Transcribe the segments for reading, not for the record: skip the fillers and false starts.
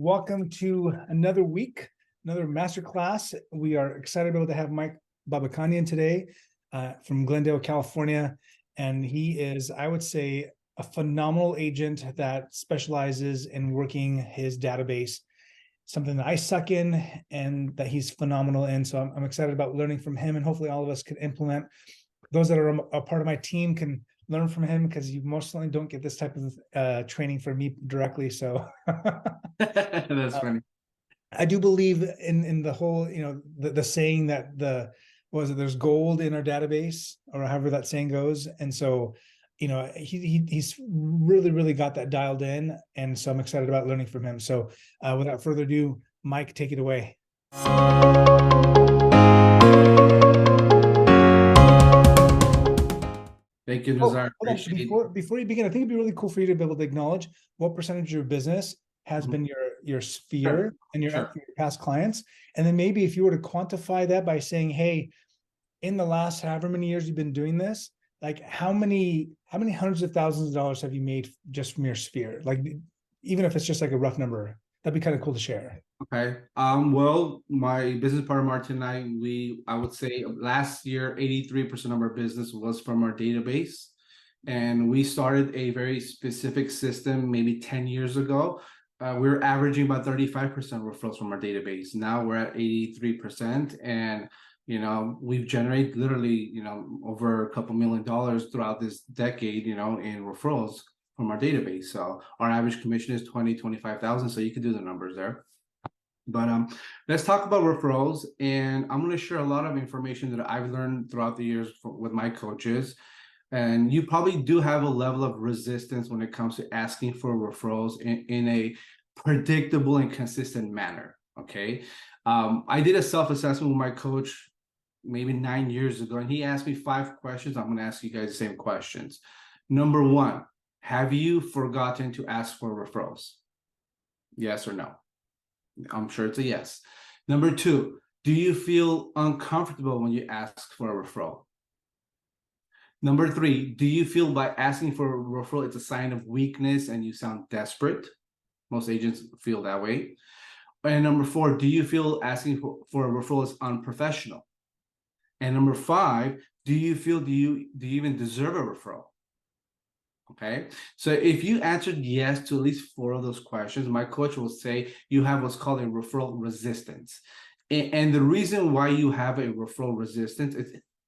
Welcome to another week, another masterclass. We are excited about to have Mike Babakhanyan today from Glendale, California. And he is, I would say, a phenomenal agent that specializes in working his database, something that I suck in and that he's phenomenal in. So I'm excited about learning from him, and hopefully all of us can implement. Those that are a part of my team can learn from him, because you most certainly don't get this type of training from me directly. So That's funny. I do believe in the whole, the saying that there's gold in our database, or however that saying goes. And so, he's really got that dialed in. And so I'm excited about learning from him. So without further ado, Mike, take it away. Thank you, Nazar. Before you begin, I think it'd be really cool for you to be able to acknowledge what percentage of your business has been your sphere and your past clients. And then maybe if you were to quantify that by saying, hey, in the last however many years you've been doing this, like how many hundreds of thousands of dollars have you made just from your sphere? Like, even if it's just like a rough number, that'd be kind of cool to share. Okay. Well, my business partner Martin and I would say last year 83% of our business was from our database. And we started a very specific system maybe 10 years ago. We were averaging about 35% referrals from our database. Now we're at 83%. And we've generated literally, over a couple $1 million throughout this decade, in referrals from our database. So our average commission is 25,000. So you can do the numbers there. But let's talk about referrals. And I'm going to share a lot of information that I've learned throughout the years with my coaches. And you probably do have a level of resistance when it comes to asking for referrals in a predictable and consistent manner. Okay. I did a self-assessment with my coach maybe 9 years ago, and he asked me 5 questions. I'm going to ask you guys the same questions. Number 1, have you forgotten to ask for referrals? Yes or no? I'm sure it's a yes. Number 2, do you feel uncomfortable when you ask for a referral? Number 3, do you feel by asking for a referral, it's a sign of weakness and you sound desperate? Most agents feel that way. And number 4, do you feel asking for a referral is unprofessional? And number 5, do you feel, do you even deserve a referral? Okay, so if you answered yes to at least 4 of those questions, my coach will say you have what's called a referral resistance. And the reason why you have a referral resistance,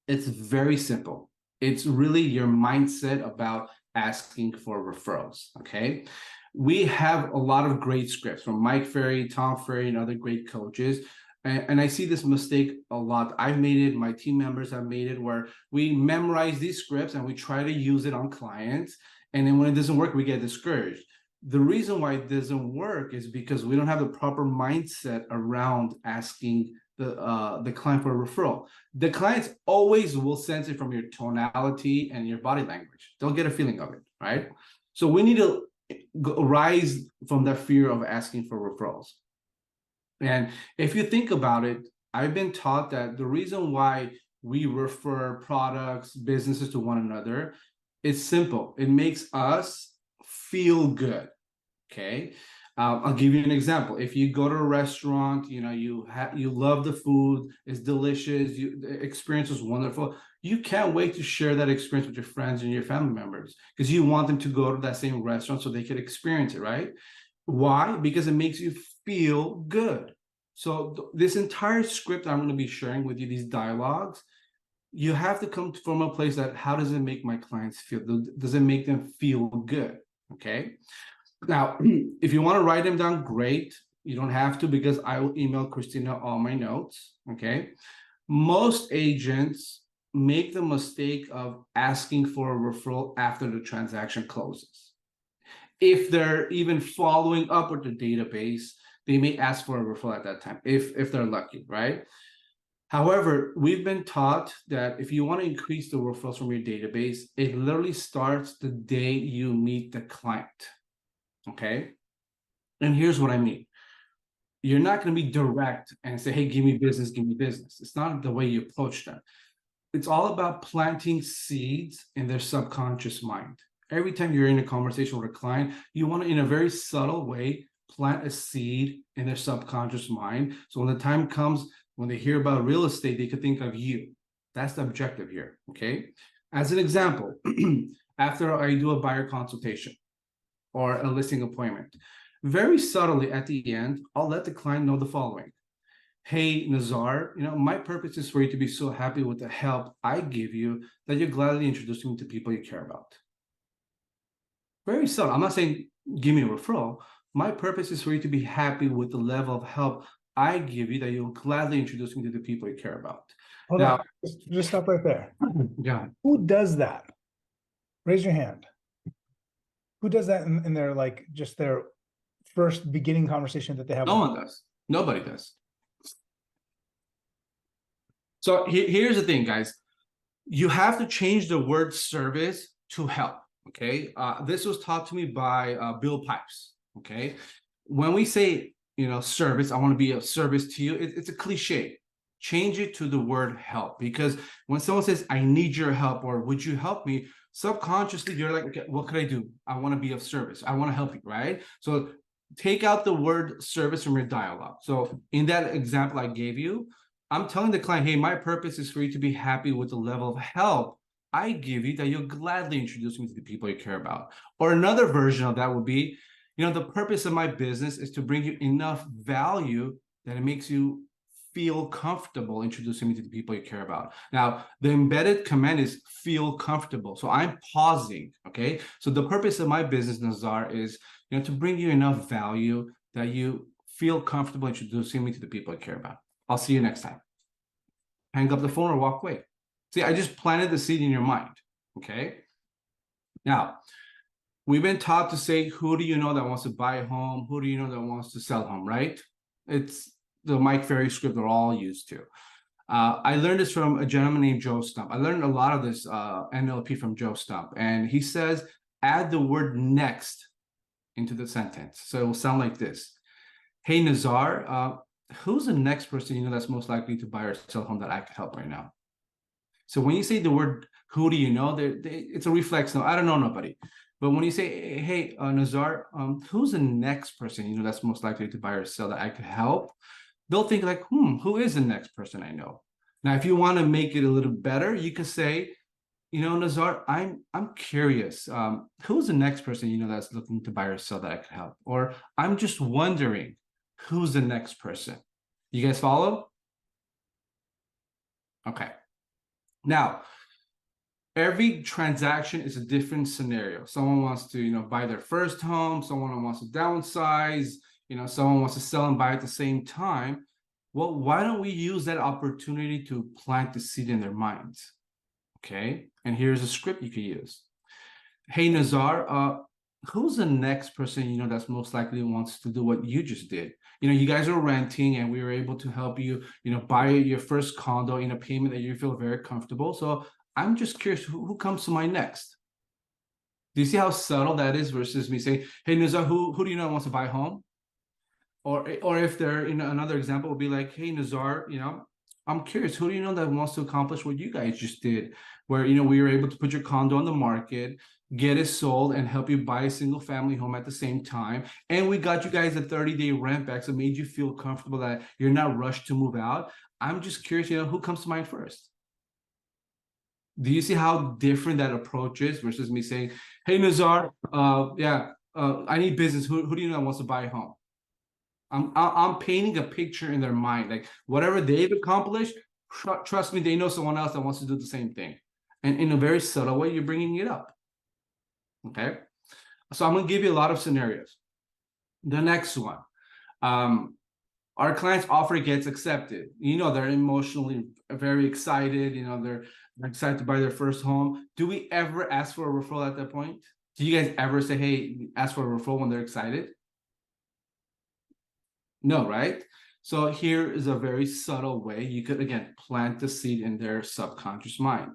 it's very simple. It's really your mindset about asking for referrals. Okay, we have a lot of great scripts from Mike Ferry, Tom Ferry, and other great coaches. And I see this mistake a lot. I've made it, my team members have made it, where we memorize these scripts and we try to use it on clients. And then when it doesn't work, we get discouraged. The reason why it doesn't work is because we don't have the proper mindset around asking the client for a referral. The clients always will sense it from your tonality and your body language. They'll get a feeling of it, right? So we need to rise from that fear of asking for referrals. And if you think about it, I've been taught that the reason why we refer products, businesses to one another is simple. It makes us feel good. Okay. I'll give you an example. If you go to a restaurant, you love the food, it's delicious, the experience was wonderful. You can't wait to share that experience with your friends and your family members, because you want them to go to that same restaurant so they could experience it, right? Why? Because it makes you feel good. So this entire script I'm going to be sharing with you, these dialogues, you have to come from a place that, how does it make my clients feel? Does it make them feel good? Okay. Now, if you want to write them down, great. You don't have to, because I will email Christina all my notes. Okay. Most agents make the mistake of asking for a referral after the transaction closes. If they're even following up with the database, they may ask for a referral at that time, if they're lucky, right? However, we've been taught that if you want to increase the referrals from your database, it literally starts the day you meet the client. Okay. And here's what I mean. You're not going to be direct and say, hey, give me business, give me business. It's not the way you approach them. It's all about planting seeds in their subconscious mind. Every time you're in a conversation with a client, you want to, in a very subtle way, plant a seed in their subconscious mind. So when the time comes, when they hear about real estate, they could think of you. That's the objective here, okay? As an example, after I do a buyer consultation or a listing appointment, very subtly at the end, I'll let the client know the following. Hey, Nazar, my purpose is for you to be so happy with the help I give you that you're gladly introducing me to people you care about. Very subtle. I'm not saying give me a referral. My purpose is for you to be happy with the level of help I give you that you'll gladly introduce me to the people you care about. Hold Now, on, just stop right there. yeah, Who does that? Raise your hand. Who does that in their just their first beginning conversation that they have? no one does. Nobody does. So here's the thing, guys. You have to change the word service to help. Okay. This was taught to me by Bill Pipes. Okay. When we say, service, I want to be of service to you, it's a cliche. Change it to the word help, because when someone says, I need your help, or would you help me? Subconsciously, you're like, okay, what could I do? I want to be of service. I want to help you, right? So take out the word service from your dialogue. So in that example I gave you, I'm telling the client, hey, my purpose is for you to be happy with the level of help I give you that you'll gladly introduce me to the people you care about. Or another version of that would be, the purpose of my business is to bring you enough value that it makes you feel comfortable introducing me to the people you care about. Now, the embedded command is feel comfortable. So I'm pausing, okay? So the purpose of my business, Nazar, is to bring you enough value that you feel comfortable introducing me to the people you care about. I'll see you next time. Hang up the phone or walk away. See, I just planted the seed in your mind, okay? Now, we've been taught to say, who do you know that wants to buy a home? Who do you know that wants to sell a home, right? It's the Mike Ferry script we're all used to. I learned this from a gentleman named Joe Stump. I learned a lot of this NLP from Joe Stump. And he says, add the word next into the sentence. So it will sound like this. Hey, Nazar, who's the next person that's most likely to buy or sell a home that I could help right now? So when you say the word, who do you know, it's a reflex. No, I don't know nobody. But when you say, hey, Nazar, who's the next person that's most likely to buy or sell that I could help? They'll think like, who is the next person I know? Now, if you want to make it a little better, you could say, Nazar, I'm curious. Who's the next person that's looking to buy or sell that I could help? Or I'm just wondering, who's the next person? You guys follow? Okay. Now, every transaction is a different scenario. Someone wants to, buy their first home. Someone wants to downsize. Someone wants to sell and buy at the same time. Well, why don't we use that opportunity to plant the seed in their minds? Okay. And here's a script you could use. Hey, Nazar, who's the next person, that's most likely wants to do what you just did? You guys are renting and we were able to help you, buy your first condo in a payment that you feel very comfortable. So I'm just curious, who comes to mind next? Do you see how subtle that is versus me saying, hey, Nazar, who do you know wants to buy a home? Or if they're, another example would be like, hey, Nazar, I'm curious, who do you know that wants to accomplish what you guys just did? Where, we were able to put your condo on the market, get it sold, and help you buy a single family home at the same time. And we got you guys a 30-day rent back, so it made you feel comfortable that you're not rushed to move out. I'm just curious, who comes to mind first? Do you see how different that approach is versus me saying, hey, Nazar, I need business. Who do you know that wants to buy a home? I'm painting a picture in their mind, like whatever they've accomplished, trust me, they know someone else that wants to do the same thing. And in a very subtle way, you're bringing it up. Okay. So I'm going to give you a lot of scenarios. The next one, our client's offer gets accepted. They're emotionally very excited. They're excited to buy their first home. Do we ever ask for a referral at that point? Do you guys ever say, hey, ask for a referral when they're excited? No, right? So here is a very subtle way you could, again, plant the seed in their subconscious mind.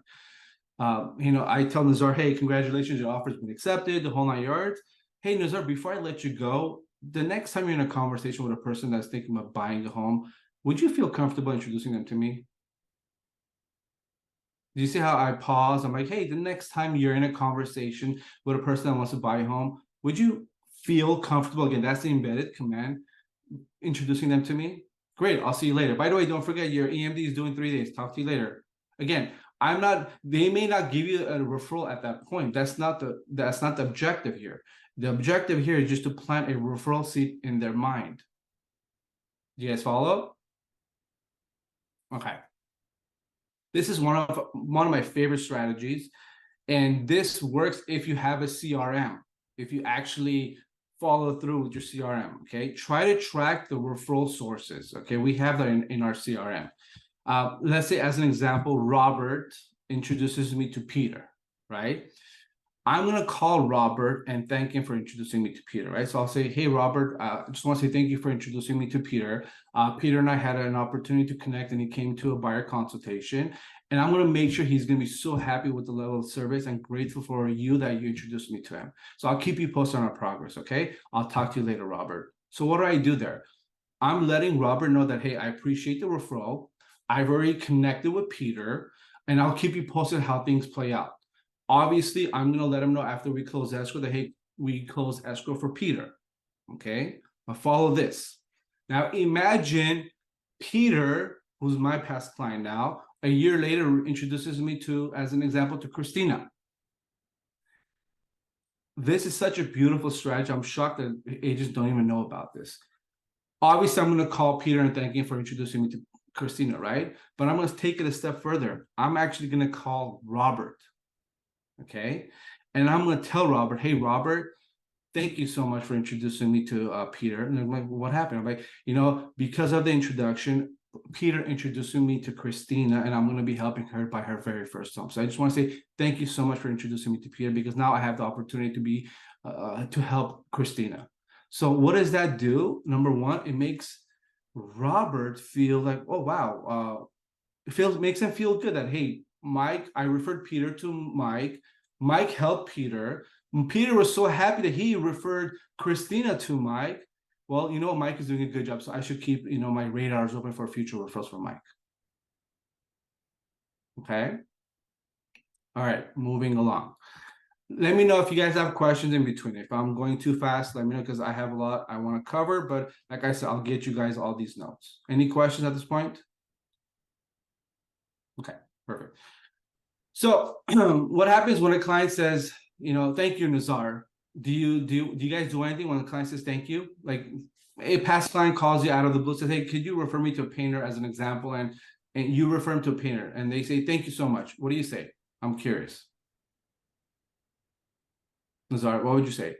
I tell Nazar, hey, congratulations, your offer's been accepted, the whole 9 yards. Hey, Nazar, before I let you go, the next time you're in a conversation with a person that's thinking about buying a home, would you feel comfortable introducing them to me? Do you see how I pause? I'm like, hey, the next time you're in a conversation with a person that wants to buy a home, would you feel comfortable, again, that's the embedded command, introducing them to me, great, I'll see you later. By the way, don't forget your EMD is due in 3 days. Talk to you later. Again, they may not give you a referral at that point. That's not the objective here. The objective here is just to plant a referral seed in their mind. Do you guys follow? Okay. This is one of my favorite strategies. And this works if you have a CRM, if you actually follow through with your CRM, okay? Try to track the referral sources, okay? We have that in our CRM. Let's say, as an example, Robert introduces me to Peter, right? I'm going to call Robert and thank him for introducing me to Peter, right? So I'll say, hey, Robert, I just want to say thank you for introducing me to Peter. Peter and I had an opportunity to connect, and he came to a buyer consultation. And I'm going to make sure he's going to be so happy with the level of service and grateful for you that you introduced me to him. So I'll keep you posted on our progress, okay? I'll talk to you later, Robert. So what do I do there? I'm letting Robert know that, hey, I appreciate the referral. I've already connected with Peter, and I'll keep you posted how things play out. Obviously, I'm going to let him know after we close escrow that, hey, we close escrow for Peter, okay? But follow this. Now, imagine Peter, who's my past client now, a year later introduces me to, as an example, to Christina. This is such a beautiful strategy. I'm shocked that agents don't even know about this. Obviously, I'm going to call Peter and thank him for introducing me to Christina, right? But I'm going to take it a step further. I'm actually going to call Robert, okay? And I'm going to tell Robert, hey, Robert, thank you so much for introducing me to Peter. And I'm like, what happened? I'm like, because of the introduction, Peter introducing me to Christina, and I'm going to be helping her buy her very first home. So I just want to say thank you so much for introducing me to Peter, because now I have the opportunity to be to help Christina. So what does that do? Number one, it makes Robert feel like, oh wow, makes him feel good that, hey, Mike, I referred Peter to Mike. Mike helped Peter. Peter was so happy that he referred Christina to Mike. Well, Mike is doing a good job, so I should keep, my radars open for future referrals for Mike. Okay. All right, moving along. Let me know if you guys have questions in between. If I'm going too fast, let me know, because I have a lot I want to cover. But like I said, I'll get you guys all these notes. Any questions at this point? Okay, perfect. So what happens when a client says, thank you, Nazar? Do you guys do anything when the client says thank you? Like a past client calls you out of the blue, says, hey, could you refer me to a painter, as an example, and you refer him to a painter, and they say thank you so much. What do you say? I'm curious. Nazar, what would you say?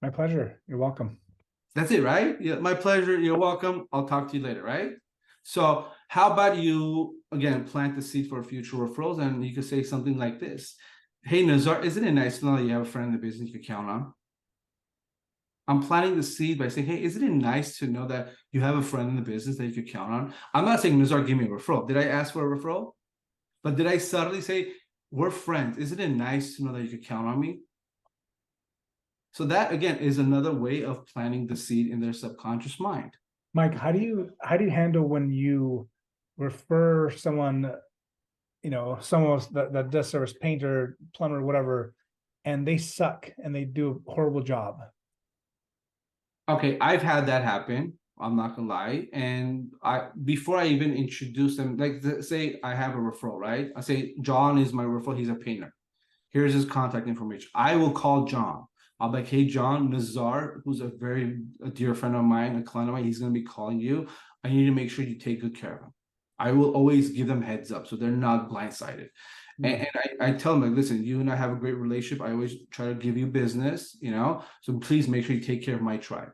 My pleasure. You're welcome. That's it, right? Yeah, my pleasure. You're welcome. I'll talk to you later, right? So how about you, again, plant the seed for future referrals, and you could say something like this. Hey, Nazar, isn't it nice to know that you have a friend in the business you can count on? I'm planting the seed by saying, hey, isn't it nice to know that you have a friend in the business that you could count on? I'm not saying, Nazar, give me a referral. Did I ask for a referral? But did I subtly say, we're friends? Isn't it nice to know that you could count on me? So that, again, is another way of planting the seed in their subconscious mind. Mike, how do you handle when you refer someone, someone that does service, painter, plumber, whatever, and they suck and they do a horrible job? Okay, I've had that happen. I'm not gonna lie. And before I even introduce them, like say I have a referral, right? I say John is my referral. He's a painter. Here's his contact information. I will call John. I'll be like, hey, John, Nazar, who's a dear friend of mine, a client of mine, he's going to be calling you. I need to make sure you take good care of him. I will always give them heads up so they're not blindsided. And I tell them, like, listen, you and I have a great relationship. I always try to give you business, so please make sure you take care of my tribe.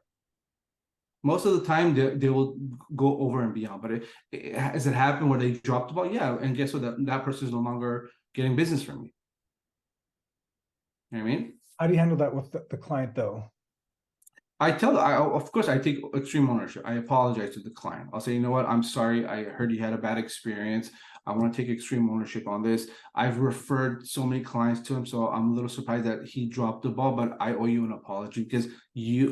Most of the time, they will go over and beyond. But has it happened where they dropped the ball? Yeah. And guess what? That person is no longer getting business from me. You know what I mean? How do you handle that with the client, though? Of course, I take extreme ownership. I apologize to the client. I'll say, you know what? I'm sorry. I heard you had a bad experience. I want to take extreme ownership on this. I've referred so many clients to him, so I'm a little surprised that he dropped the ball, but I owe you an apology because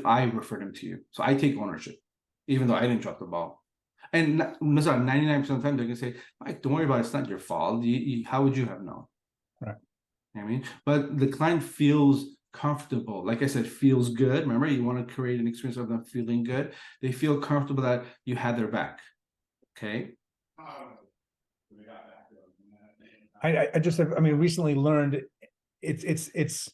I referred him to you. So I take ownership, even though I didn't drop the ball. And 99% of the time, they're going to say, Mike, don't worry about it. It's not your fault. How would you have known? Right. You know what I mean? But the client feels comfortable. Like I said, feels good. Remember, you want to create an experience of them feeling good. They feel comfortable that you had their back. Okay. I just have, I mean, recently learned it's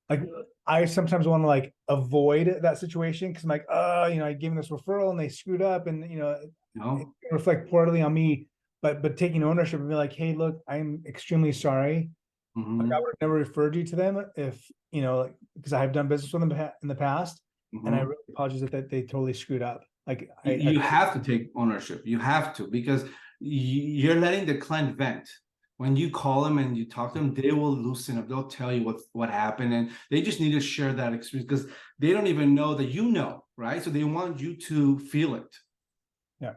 like, I sometimes want to like avoid that situation because I'm like, I gave them this referral and they screwed up, and it No. reflect poorly on me. But taking ownership and be like, hey, look, I'm extremely sorry. Like, I would have never referred you to them if, because I have done business with them in the past, and I really apologize that they totally screwed up. Like, You have to take ownership. You have to, because you're letting the client vent. When you call them and you talk to them, they will loosen up. They'll tell you what happened, and they just need to share that experience because they don't even know that right? So they want you to feel it. Yeah.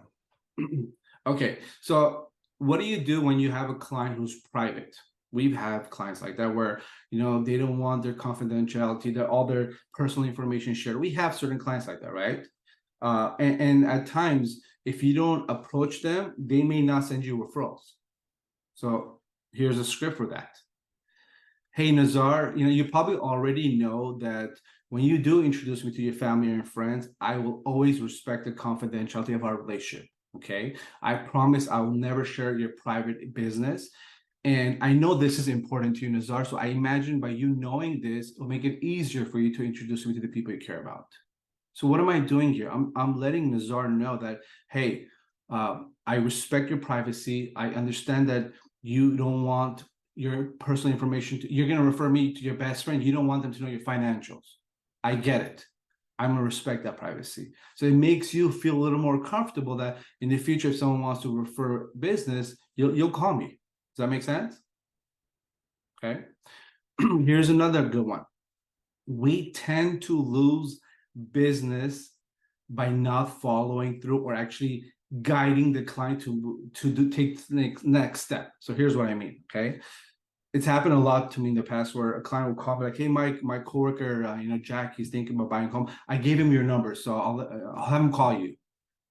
Okay, so what do you do when you have a client who's private? We've had clients like that where they don't want their confidentiality, that all their personal information shared. We have certain clients like that, right? And at times, if you don't approach them, they may not send you referrals. So here's a script for that. Hey, Nazar, you probably already know that when you do introduce me to your family and friends, I will always respect the confidentiality of our relationship. Okay. I promise I will never share your private business. And I know this is important to you, Nazar. So I imagine by you knowing this, it'll make it easier for you to introduce me to the people you care about. So what am I doing here? I'm letting Nazar know that, hey, I respect your privacy. I understand that you don't want your personal information you're going to refer me to your best friend. You don't want them to know your financials. I get it. I'm going to respect that privacy. So it makes you feel a little more comfortable that in the future, if someone wants to refer business, you'll call me. Does that make sense? Okay. Here's another good one. We tend to lose business by not following through or actually guiding the client to take the next step. So here's what I mean. Okay. It's happened a lot to me in the past where a client will call me like, hey, Mike, my coworker, Jack, he's thinking about buying a home. I gave him your number, so I'll have him call you.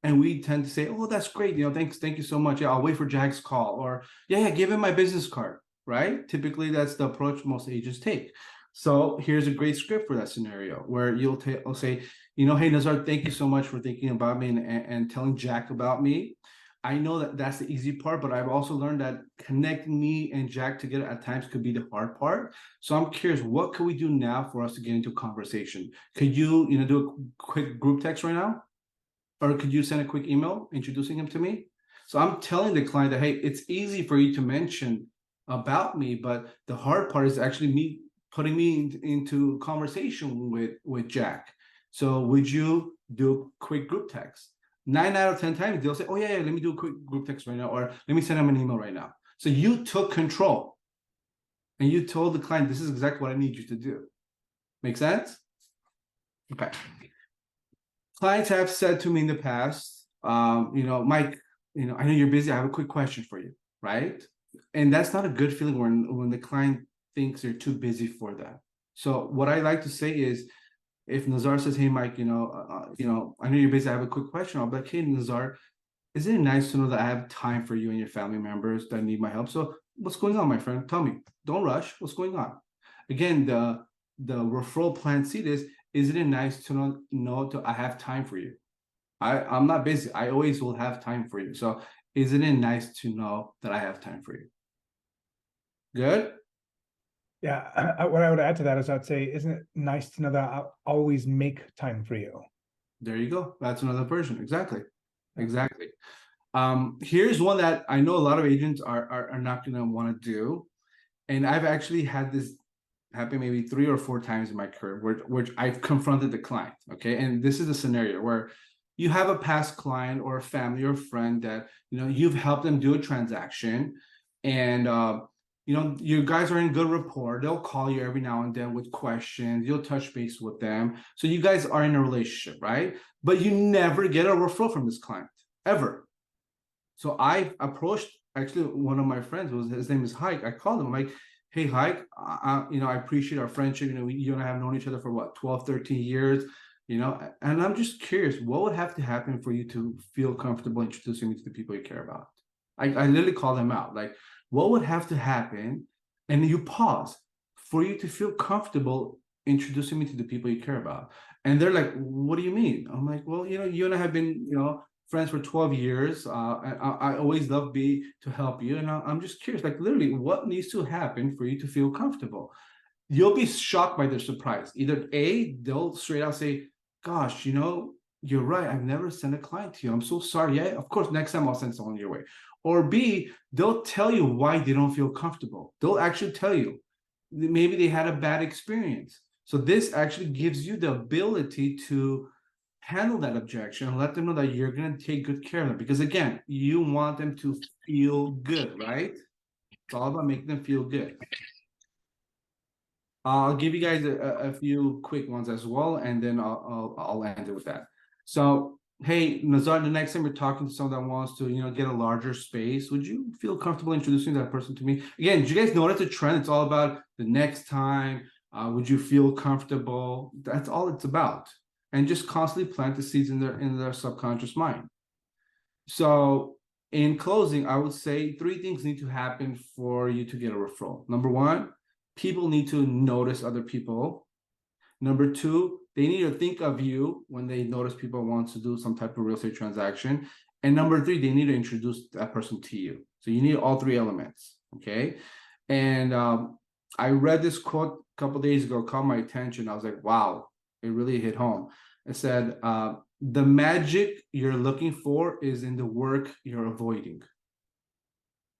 And we tend to say, oh, that's great. Thank you so much. Yeah, I'll wait for Jack's call. Or yeah, give him my business card, right? Typically, that's the approach most agents take. So here's a great script for that scenario where you'll say, hey, Nazar, thank you so much for thinking about me and telling Jack about me. I know that that's the easy part, but I've also learned that connecting me and Jack together at times could be the hard part. So I'm curious, what can we do now for us to get into a conversation? Could you, do a quick group text right now? Or could you send a quick email introducing him to me? So I'm telling the client that, hey, it's easy for you to mention about me, but the hard part is actually me putting me into conversation with Jack. So would you do a quick group text? 9 out of 10 times, they'll say, oh, yeah, let me do a quick group text right now, or let me send them an email right now. So you took control and you told the client, this is exactly what I need you to do. Make sense? Okay. Clients have said to me in the past, Mike, I know you're busy. I have a quick question for you, right? And that's not a good feeling when the client thinks you're too busy for that. So what I like to say is, if Nazar says, hey, Mike, I know you're busy. I have a quick question. I'll be like, hey, Nazar, isn't it nice to know that I have time for you and your family members that need my help? So what's going on, my friend? Tell me. Don't rush. What's going on? Again, the referral plan seed is, isn't it nice to know I have time for you? I'm not busy. I always will have time for you. So isn't it nice to know that I have time for you? Good? Yeah. What I would add to that is I'd say, isn't it nice to know that I'll always make time for you? There you go. That's another version. Exactly. Here's one that I know a lot of agents are not going to want to do. And I've actually had this happen maybe 3 or 4 times in my career where I've confronted the client. Okay. And this is a scenario where you have a past client or a family or friend that, you've helped them do a transaction, and, you guys are in good rapport. They'll call you every now and then with questions. You'll touch base with them. So you guys are in a relationship, right? But you never get a referral from this client, ever. So I approached actually one of my friends, his name is Hike. I called him. I'm like, hey, Hike, I appreciate our friendship. You and I have known each other for what, 12, 13 years, and I'm just curious, what would have to happen for you to feel comfortable introducing me to the people you care about? I literally called him out. Like, what would have to happen? And you pause for you to feel comfortable introducing me to the people you care about. And they're like, what do you mean? I'm like, well, you and I have been, friends for 12 years. I always love to help you. And I'm just curious, like literally what needs to happen for you to feel comfortable? You'll be shocked by their surprise. Either A, they'll straight out say, gosh, you're right. I've never sent a client to you. I'm so sorry. Yeah, of course, next time I'll send someone your way. Or B, they'll tell you why they don't feel comfortable. They'll actually tell you. Maybe they had a bad experience. So this actually gives you the ability to handle that objection and let them know that you're going to take good care of them. Because again, you want them to feel good, right? It's all about making them feel good. I'll give you guys a few quick ones as well, and then I'll end it with that. So, hey, Nazar, the next time you're talking to someone that wants to, get a larger space, would you feel comfortable introducing that person to me? Again, do you guys notice the trend? It's all about the next time. Would you feel comfortable? That's all it's about. And just constantly plant the seeds in their subconscious mind. So, in closing, I would say 3 things need to happen for you to get a referral. Number 1, people need to notice other people. Number 2, they need to think of you when they notice people want to do some type of real estate transaction. And number 3, they need to introduce that person to you. So you need all 3 elements, okay? And I read this quote a couple of days ago, caught my attention. I was like, wow, it really hit home. It said, the magic you're looking for is in the work you're avoiding.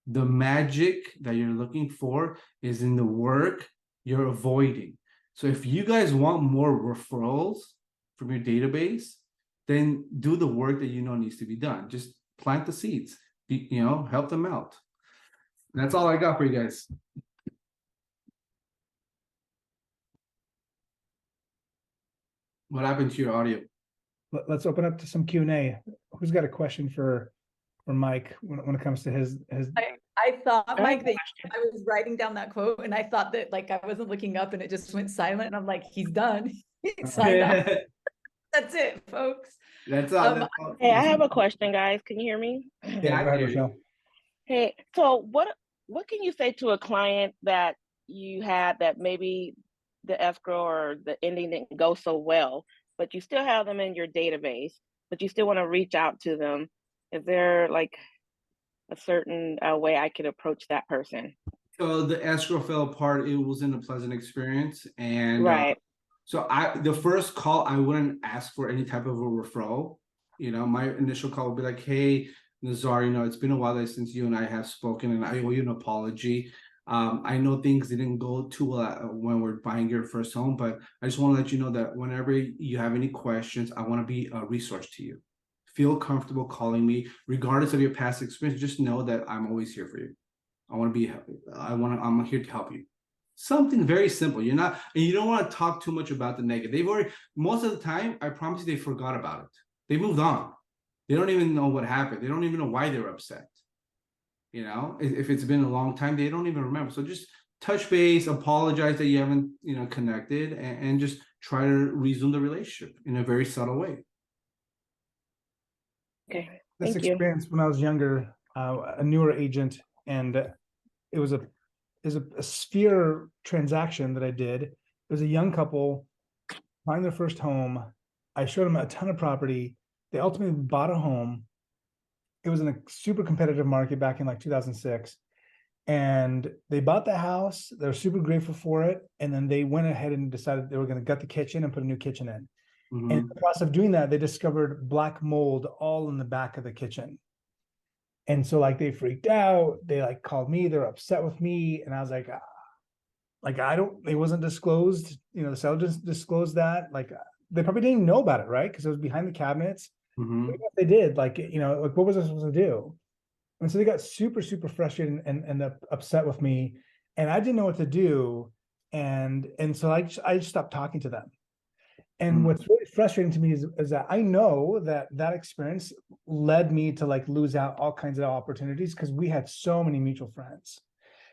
The magic that you're looking for is in the work you're avoiding. So if you guys want more referrals from your database, then do the work that needs to be done. Just plant the seeds, help them out. That's all I got for you guys. What happened to your audio? Let's open up to some Q&A. Who's got a question for Mike when it comes to his I thought, Mike, that I was writing down that quote and I thought that like I wasn't looking up and it just went silent and I'm like, he's done. He signed off. That's it, folks. That's all. Hey, I have a question, guys. Can you hear me? Yeah, I can hear you. Hey, so what can you say to a client that you had that maybe the escrow or the ending didn't go so well, but you still have them in your database, but you still want to reach out to them? Is there like a certain way I could approach that person? So the escrow fell apart. It wasn't a pleasant experience, and right. So the first call, I wouldn't ask for any type of a referral. My initial call would be like, hey, Nazar, it's been a while since you and I have spoken, and I owe you an apology. I know things didn't go too well when we're buying your first home, but I just want to let you know that whenever you have any questions, I want to be a resource to you. Feel comfortable calling me, regardless of your past experience. Just know that I'm always here for you. I'm here to help you. Something very simple. You don't want to talk too much about the negative. Most of the time, I promise you, they forgot about it. They moved on. They don't even know what happened. They don't even know why they're upset. If it's been a long time, they don't even remember. So just touch base, apologize that you haven't, connected, and just try to resume the relationship in a very subtle way. Okay. This experience when I was younger, a newer agent, and it was a sphere transaction that I did. It was a young couple buying their first home. I showed them a ton of property. They ultimately bought a home. It was in a super competitive market back in like 2006. And they bought the house. They're super grateful for it. And then they went ahead and decided they were going to gut the kitchen and put a new kitchen in. Mm-hmm. And in the process of doing that, they discovered black mold all in the back of the kitchen. And so like they freaked out. They like called me. They're upset with me. And I was like, it wasn't disclosed. The seller just disclosed that. Like they probably didn't even know about it, right? Because it was behind the cabinets. Mm-hmm. What they did, what was I supposed to do? And so they got super, super frustrated and upset with me. And I didn't know what to do. And so I just stopped talking to them. And what's really frustrating to me is that I know that experience led me to like lose out all kinds of opportunities because we had so many mutual friends.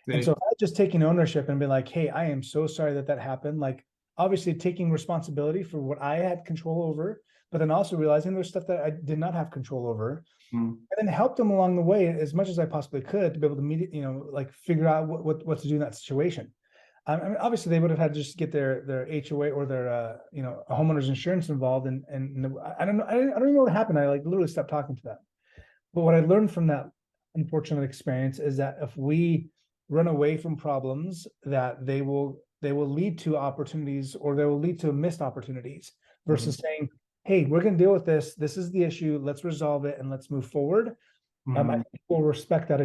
And so if I had just taken ownership and been like, hey, I am so sorry that happened. Like obviously taking responsibility for what I had control over, but then also realizing there's stuff that I did not have control over, and then help them along the way as much as I possibly could to be able to figure out what to do in that situation. I mean, obviously they would have had to just get their HOA or their you know, a homeowner's insurance involved, and I don't know, I don't even know what happened. I like literally stopped talking to them. But what I learned from that unfortunate experience is that if we run away from problems, that they will lead to opportunities, or they will lead to missed opportunities, versus saying, hey, we're going to deal with this. This is the issue. Let's resolve it and let's move forward. I think people respect that.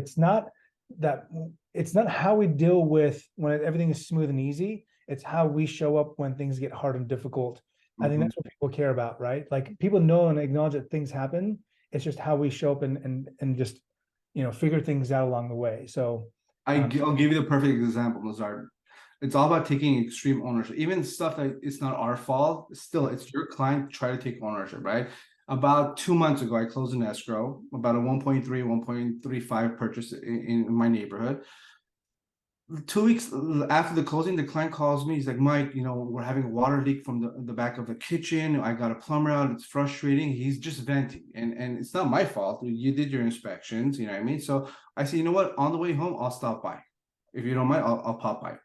It's not how we deal with when everything is smooth and easy. It's how we show up when things get hard and difficult. I think that's what people care about, right? Like, people know and acknowledge that things happen. It's just how we show up and just, you know, figure things out along the way. So I'll give you the perfect example, Nazar. It's all about taking extreme ownership. Even stuff that it's not our fault, still it's your client, try to take ownership, right? About 2 months ago, I closed an escrow, about a 1.3, 1.35 purchase in my neighborhood. 2 weeks after the closing, the client calls me. He's like, Mike, you know, we're having a water leak from the back of the kitchen. I got a plumber out. It's frustrating. He's just venting. And it's not my fault. You did your inspections, you know what I mean? So I said, you know what? On the way home, I'll stop by. If you don't mind, I'll pop by.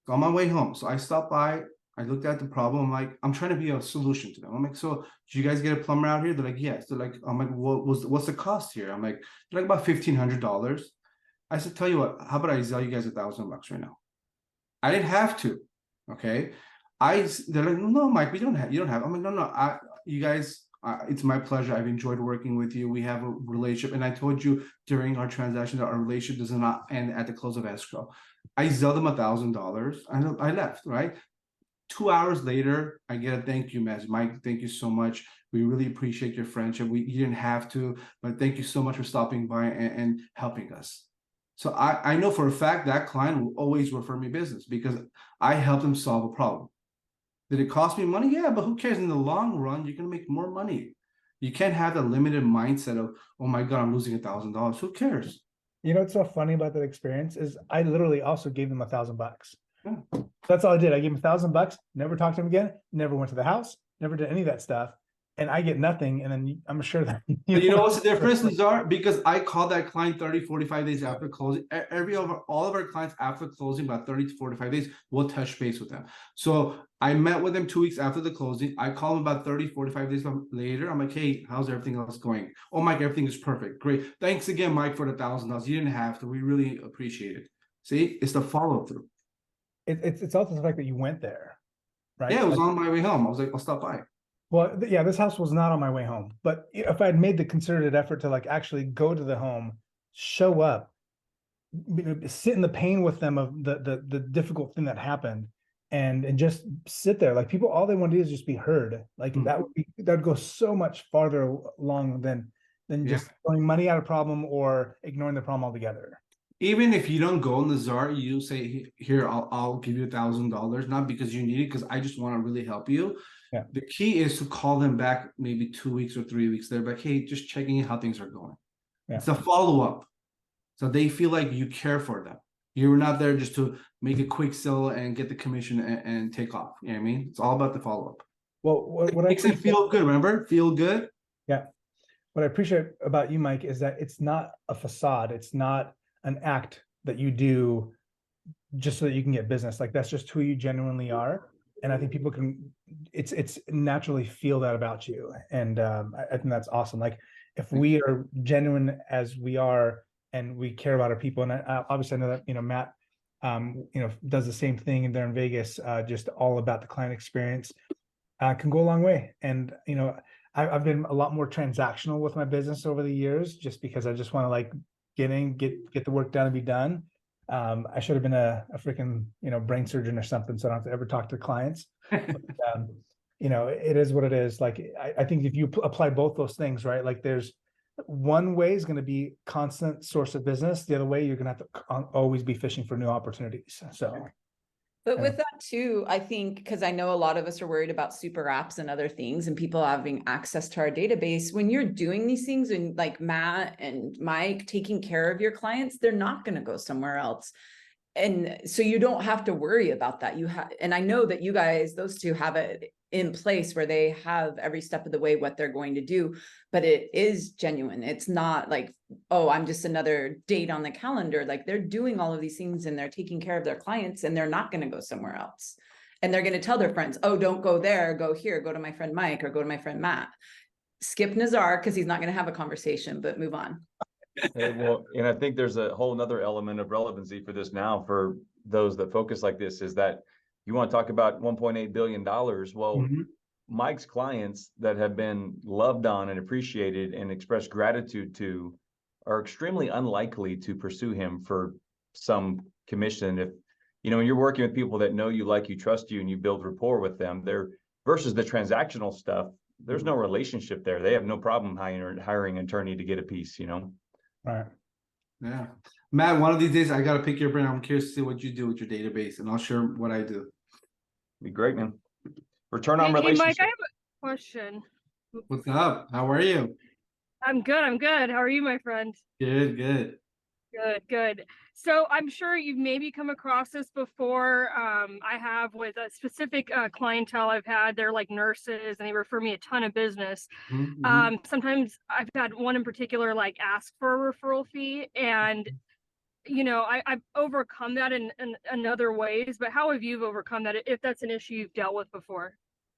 On my way home. So I stopped by. I looked at the problem. I'm like, I'm trying to be a solution to them. I'm like, so did you guys get a plumber out here? They're like, yes. They're like, I'm like, what's the cost here? I'm like, they're like about $1,500. I said, tell you what, how about I sell you guys $1,000 right now? I didn't have to. Okay. They're like, no, Mike, you don't have. I'm like, no, you guys, it's my pleasure. I've enjoyed working with you. We have a relationship. And I told you during our transaction that our relationship does not end at the close of escrow. I sell them $1,000 and I left, right? 2 hours later, I get a thank you message. Mike, thank you so much. We really appreciate your friendship. You didn't have to, but thank you so much for stopping by and helping us. So I know for a fact that client will always refer me business because I helped them solve a problem. Did it cost me money? Yeah, but who cares? In the long run, you're going to make more money. You can't have the limited mindset of, oh my God, I'm losing $1,000. Who cares? You know what's so funny about that experience is I literally also gave them $1,000. Yeah. That's all I did. I gave him $1,000, never talked to him again, never went to the house, never did any of that stuff. And I get nothing. And then I'm sure that you know what's the difference, Nazar? Because I called that client 30, 45 days after closing. All of our clients after closing, about 30 to 45 days, we'll touch base with them. So I met with them 2 weeks after the closing. I call them about 30, 45 days later. I'm like, hey, how's everything else going? Oh, Mike, everything is perfect. Great. Thanks again, Mike, for the $1,000. You didn't have to. We really appreciate it. See, it's the follow through. It's also the fact that you went there, right? Yeah, it was on my way home. I was like, I'll stop by. Well, yeah, this house was not on my way home, but if I had made the concerted effort to like actually go to the home, show up, sit in the pain with them of the difficult thing that happened, and just sit there, like, people, all they want to do is just be heard. Like that'd go so much farther along than just throwing money at a problem or ignoring the problem altogether. Even if you don't go in Nazar, you say, here, I'll give you $1,000, not because you need it, because I just want to really help you. Yeah. The key is to call them back maybe 2 weeks or 3 weeks. They're like, hey, just checking in how things are going. Yeah. It's a follow-up. So they feel like you care for them. You're not there just to make a quick sell and get the commission and take off. You know what I mean? It's all about the follow-up. Well, what makes it feel good, remember? Feel good. Yeah. What I appreciate about you, Mike, is that it's not a facade. It's not an act that you do just so that you can get business. Like, that's just who you genuinely are. And I think people can, it's naturally feel that about you. And I think that's awesome. Like, if we are genuine as we are, and we care about our people, and obviously I know that, you know, Matt, you know, does the same thing there in Vegas, just all about the client experience, can go a long way. And, you know, I've been a lot more transactional with my business over the years, just because I just want to like get the work done and be done. I should have been a freaking, you know, brain surgeon or something, so I don't have to ever talk to clients. But, you know, it is what it is. Like, I think if you apply both those things, right? Like, there's one way is going to be constant source of business. The other way, you're going to have to always be fishing for new opportunities. So, but with that too, I think, because I know a lot of us are worried about super apps and other things and people having access to our database. When you're doing these things, and like Matt and Mike taking care of your clients, they're not going to go somewhere else. And so you don't have to worry about that. You have, and I know that you guys, those two have it in place where they have every step of the way what they're going to do, but it is genuine. It's not like, oh, I'm just another date on the calendar. Like they're doing all of these things and they're taking care of their clients, and they're not going to go somewhere else. And they're going to tell their friends, oh, don't go there, go here, go to my friend Mike or go to my friend Matt. Skip Nazar because he's not going to have a conversation, but move on. Well, and I think there's a whole nother element of relevancy for this now for those that focus like this, is that you want to talk about $1.8 billion. Well, Mike's clients that have been loved on and appreciated and expressed gratitude to are extremely unlikely to pursue him for some commission. If, you know, when you're working with people that know you, like you, trust you, and you build rapport with them, they're versus the transactional stuff, there's no relationship there. They have no problem hiring an attorney to get a piece, you know? Right. Yeah. Matt, one of these days I got to pick your brain. I'm curious to see what you do with your database, and I'll share what I do. Be great, man. Return on Hey, relationship. Mike, I have a question. What's up? How are you? I'm good. I'm good. How are you, my friend? Good, good. Good. So I'm sure you've maybe come across this before. I have with a specific clientele I've had. They're like nurses and they refer me a ton of business. Sometimes I've had one in particular like ask for a referral fee, and you know, I've overcome that in other ways, but how have you overcome that if that's an issue you've dealt with before?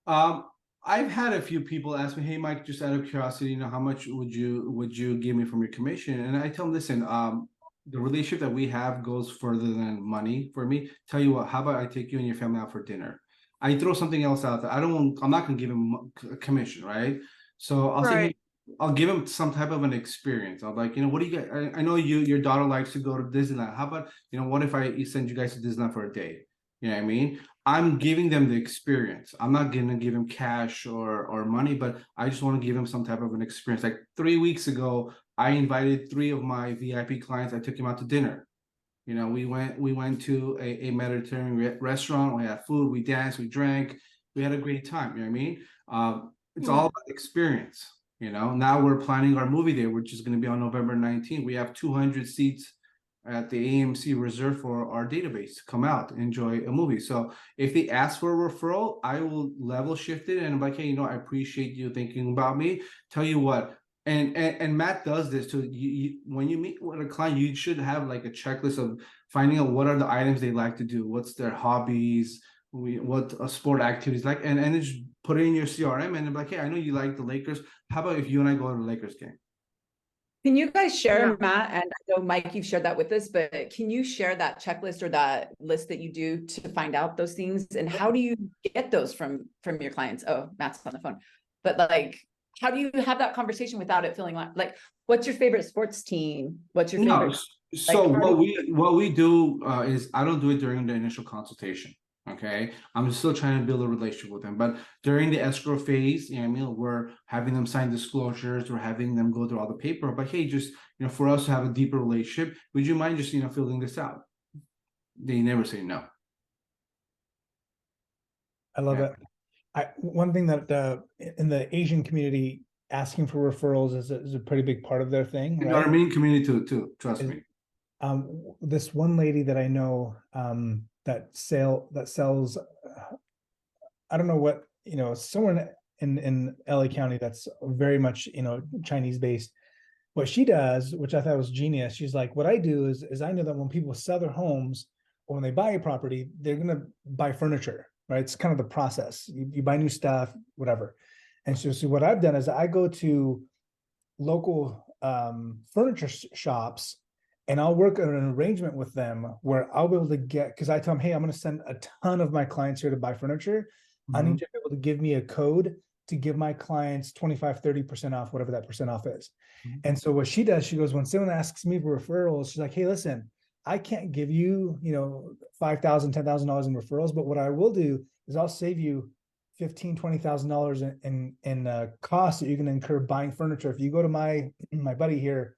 I've had a few people ask me, hey Mike, just out of curiosity, you know, how much would you give me from your commission? And I tell them, listen, the relationship that we have goes further than money for me. Tell you what, how about I take you and your family out for dinner? I throw something else out there. I'm not gonna give him a commission, right? So I'll say, hey, I'll give him some type of an experience. I'm like, you know, what do you guys, I know your daughter likes to go to Disneyland. How about, you know, what if I send you guys to Disneyland for a day? You know what I mean? I'm giving them the experience. I'm not gonna give them cash or money, but I just want to give them some type of an experience. Like 3 weeks ago, I invited 3 of my VIP clients. I took them out to dinner. You know, we went to a Mediterranean restaurant. We had food, we danced, we drank, we had a great time. You know what I mean? It's all about experience. You know, now we're planning our movie day, which is going to be on November 19th. We have 200 seats at the AMC reserved for our database to come out, enjoy a movie. So if they ask for a referral, I will level shift it and I'm like, hey, you know, I appreciate you thinking about me. Tell you what, and Matt does this too. When you meet with a client, you should have like a checklist of finding out what are the items they like to do, what's their hobbies, what sport activities like, and then just put it in your CRM and be like, hey, I know you like the Lakers. How about if you and I go to the Lakers game? Can you guys share, Matt, and I know Mike, you've shared that with us, but can you share that checklist or that list that you do to find out those things? And how do you get those from your clients? Oh, Matt's on the phone. But like, how do you have that conversation without it feeling like what's your favorite sports team? What's your favorite? So what we do is I don't do it during the initial consultation. Okay, I'm still trying to build a relationship with them, but during the escrow phase, you know, I mean, we're having them sign disclosures, we're having them go through all the paper. But hey, just, you know, for us to have a deeper relationship, would you mind just, you know, filling this out? They never say no. I love it. One thing that in the Asian community, asking for referrals is a pretty big part of their thing. In right? our Armenian community too, trust me. This one lady that I know that sells, I don't know what, you know, somewhere in LA County that's very much, you know, Chinese based. What she does, which I thought was genius, she's like, what I do is I know that when people sell their homes or when they buy a property, they're gonna buy furniture, right? It's kind of the process. You buy new stuff, whatever. And so what I've done is I go to local furniture shops, and I'll work on an arrangement with them where I'll be able to get, because I tell them, hey, I'm going to send a ton of my clients here to buy furniture. I need you to be able to give me a code to give my clients 25, 30% off, whatever that percent off is. And so what she does, she goes, when someone asks me for referrals, she's like, hey, listen, I can't give you, you know, $5,000, $10,000 in referrals, but what I will do is I'll save you $15,000, $20,000 in costs that you can incur buying furniture. If you go to my buddy here,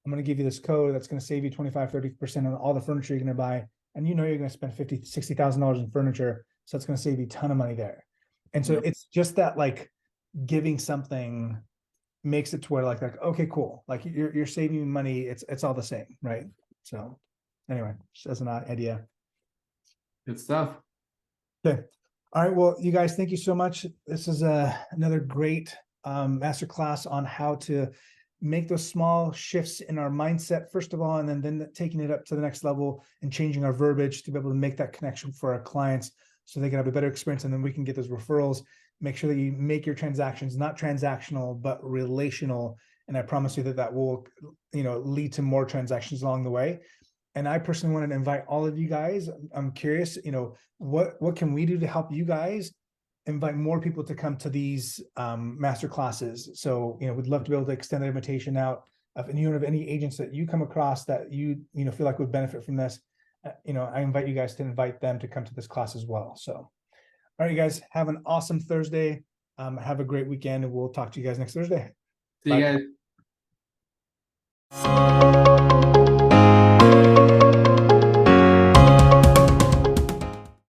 I'm going to give you this code that's going to save you 25, 30% on all the furniture you're going to buy. And you know, you're going to spend $50,000, $60,000 in furniture. So it's going to save you a ton of money there. And so it's just that like giving something makes it to where like, okay, cool. Like you're saving money. It's all the same. Right. So Anyway, just as an idea. Good stuff. Okay. All right. Well, you guys, thank you so much. This is another great masterclass on how to make those small shifts in our mindset, first of all, and then taking it up to the next level and changing our verbiage to be able to make that connection for our clients so they can have a better experience. And then we can get those referrals. Make sure that you make your transactions not transactional, but relational. And I promise you that that will, lead to more transactions along the way. And I personally wanted to invite all of you guys. I'm curious, what can we do to help you guys invite more people to come to these master classes? So, we'd love to be able to extend that invitation out. If you have any agents that you come across that you feel like would benefit from this, I invite you guys to invite them to come to this class as well. So, all right, you guys, have an awesome Thursday. Have a great weekend, and we'll talk to you guys next Thursday. See you Bye. guys.